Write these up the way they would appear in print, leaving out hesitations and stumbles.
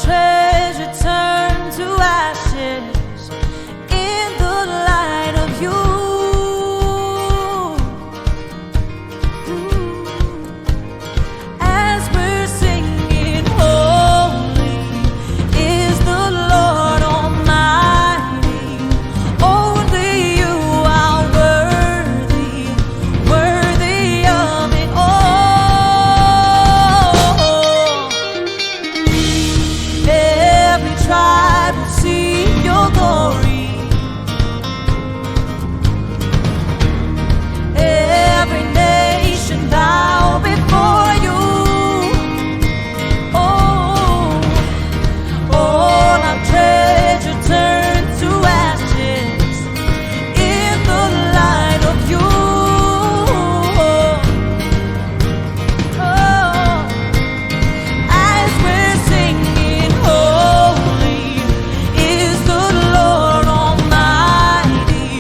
treasure turned to ashes in the light of you. As we're singing, holy is the Lord Almighty. Only you are worthy, worthy of it all. Every tribe will see your glory. Every nation bow before you. Oh, all our treasure turned to ashes in the light of you. Oh, as we're singing, holy is the Lord Almighty.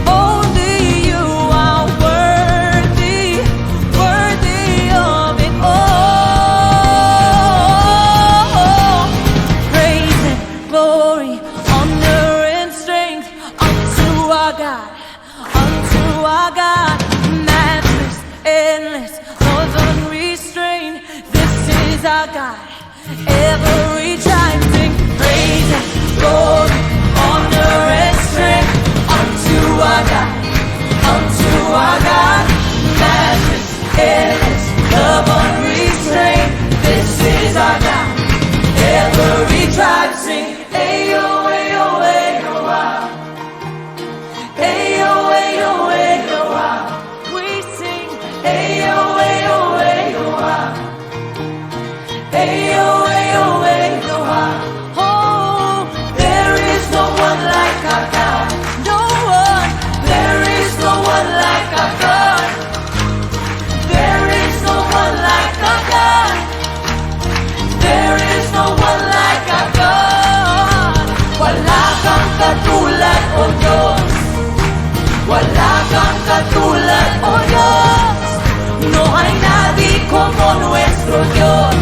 Only you are worthy, worthy of it all. Praise and glory, honor and strength unto our God, unto our God. Matchless, endless, Lord unrestrained. This is our God. Every tribe sing praise and glory, honor and strength unto our God, unto our God. Matchless, endless, love unrestrained. This is our God. Every tribe sing, ayo, ayo, ayo, ah. Ayo, ayo, ayo, ah. We sing, ayo, ayo, ayo, ah. Ayo, ayo, ayo, ah. Oh, there is no one like our God. No one. There is no one like our God. There is no one like our God. There is no one like our God. Wala kang katulad, O Diyos. Wala kang katulad, O Diyos. No hay nadie como nuestro Dios.